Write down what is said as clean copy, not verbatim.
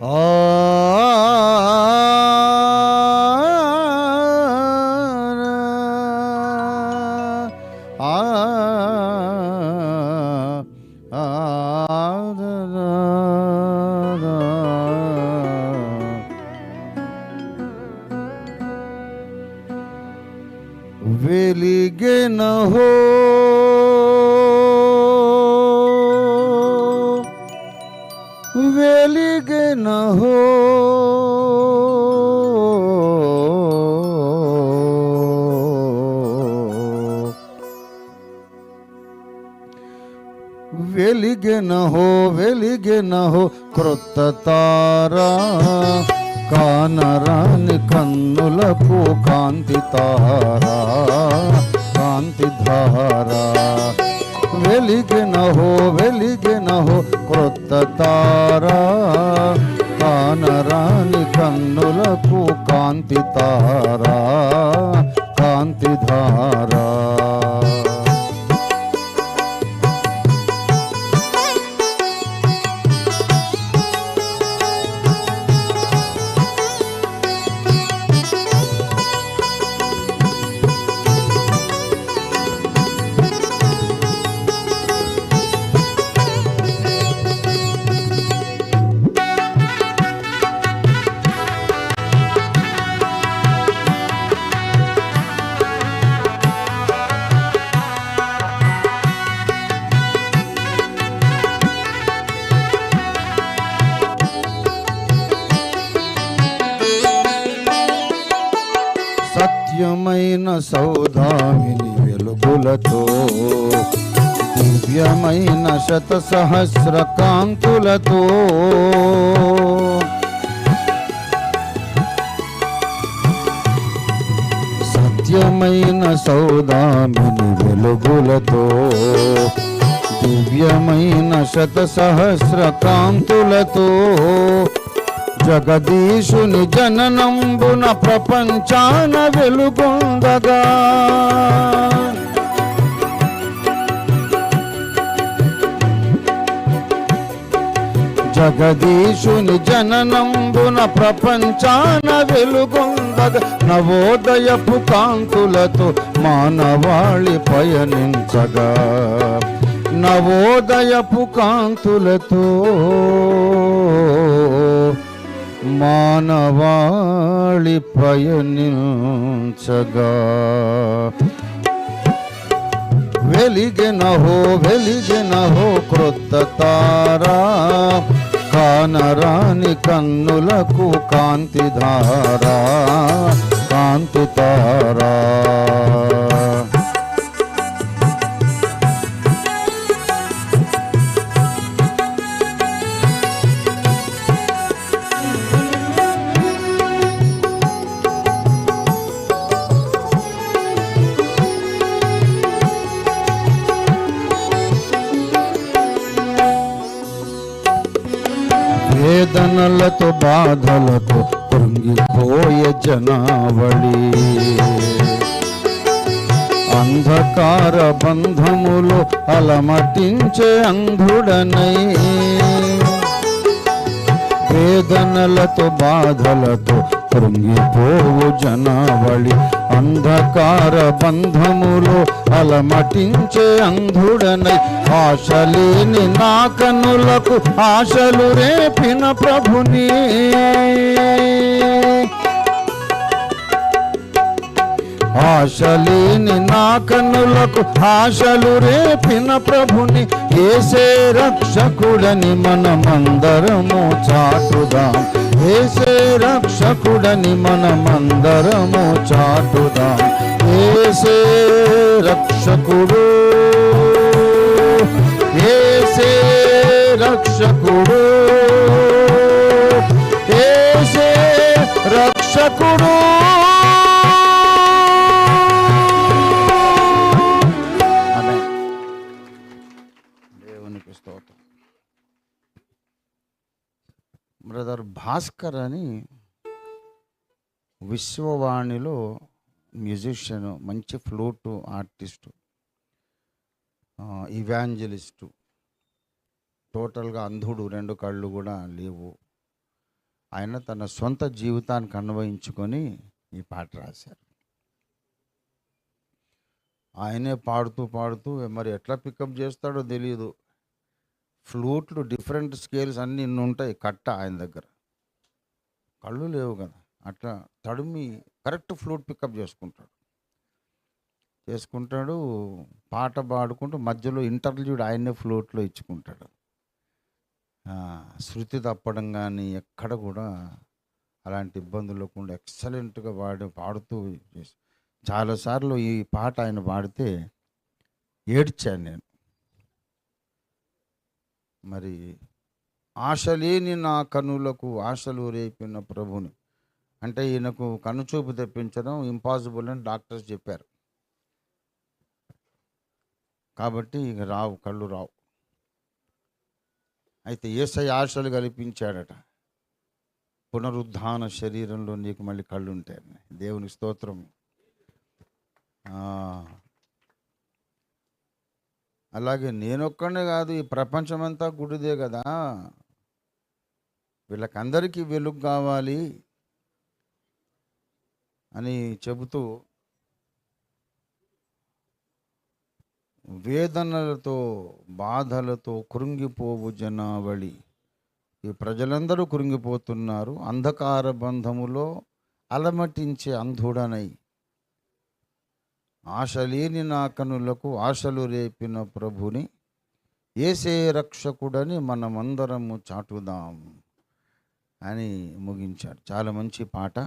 ఆ వెలిగెనహో వెలిగెనహో వెలిగెనహో వెలిగెనహో క్రొత్త తారా కానరాని కన్నులకు కాంతి తారా కాంతి ధారా వెలిగెనహో వెలిగెనహో క్రొత్త తారా కానరాని కన్నులకు కాంతి తారా కాంతి ధారా సత్యమైన సౌదామిని వెలుగులతో దివ్యమైన శత సహస్ర కాంతులతో సత్యమైన సౌదామిని వెలుగులతో దివ్యమైన శత సహస్ర కాంతులతో జగదీశుని జననంబున ప్రపంచాన వెలుగొందగా జగదీశుని జననంబున ప్రపంచాన వెలుగొందగా నవోదయపు కాంతులతో మానవాళి పయనించగా నవోదయపు కాంతులతో మానవాళి పయనించగా వెలిగెనహో వెలిగెనహో క్రొత్త తారా కానరాని కన్నులకు కాంతి ధారా కాంతి తారా వేదనలతో బాధలతో కృంగిపోయే జనావళి అంధకార బంధములు అలమటించే అంధుడనై వేదనలతో బాధలతో కృంగిపోవు జనావళి అంధకార బంధములు అలమటించే అంధుడనై ఆశలేని నా కన్నులకు ఆశలు రేపిన ప్రభుని ఆశలేని నా కన్నులకు ఆశలు రేపిన ప్రభుని యేసే రక్షకుడని మనమందరము చాటుదాం యేసే రక్షకుడని మనమందరము చాటుదాం యేసే రక్షకుడు యేసే రక్షకుడు యేసే రక్షకుడు బ్రదర్ భాస్కర్ అని విశ్వవాణిలో మ్యూజిషియన్, మంచి ఫ్లూటు ఆర్టిస్టు, ఇవాంజలిస్టు, టోటల్గా అంధుడు, 2 కళ్ళు కూడా లేవు. ఆయన తన సొంత జీవితానికి అన్వయించుకొని ఈ పాట రాశారు. ఆయనే పాడుతూ పాడుతూ మరి ఎట్లా పికప్ చేస్తాడో తెలియదు. ఫ్లూట్లు డిఫరెంట్ స్కేల్స్ అన్నీ ఇన్ని ఉంటాయి. కట్ట ఆయన దగ్గర కళ్ళు లేవు కదా, అట్లా తడిమి కరెక్ట్ ఫ్లూట్ పికప్ చేసుకుంటాడు. పాట పాడుకుంటూ మధ్యలో ఇంటర్వ్యూడ్ ఆయనే ఫ్లూట్లో ఇచ్చుకుంటాడు. శృతి తప్పడం కానీ ఎక్కడ కూడా అలాంటి ఇబ్బందులు లేకుండా ఎక్సలెంట్గా పాడుతూ చేసి చాలాసార్లు ఈ పాట ఆయన పాడితే ఏడ్చాను నేను. మరి ఆశలేని నా కనులకు ఆశలు రేపిన ప్రభుని అంటే ఈయనకు కనుచూపు తెప్పించడం ఇంపాసిబుల్ అని డాక్టర్స్ చెప్పారు. కాబట్టి ఇక కళ్ళు రావు. అయితే యేసయ్య ఆశలు కల్పించాడట. పునరుద్ధాన శరీరంలో నీకు మళ్ళీ కళ్ళు ఉంటాయని. దేవుని స్తోత్రం. అలాగే నేనొక్కడే కాదు, ఈ ప్రపంచమంతా గుడిదే కదా, వీళ్ళకందరికీ వెలుగు కావాలి అని చెబుతూ వేదనలతో బాధలతో కృంగిపోవు జనావళి, ఈ ప్రజలందరూ కృంగిపోతున్నారు. అంధకార బంధములో అలమటించే అంధుడనై ఆశలేని నా కనులకు ఆశలు రేపిన ప్రభుని యేసే రక్షకుడని మనమందరము చాటుదాం అని ముగించాడు. చాలా మంచి పాట.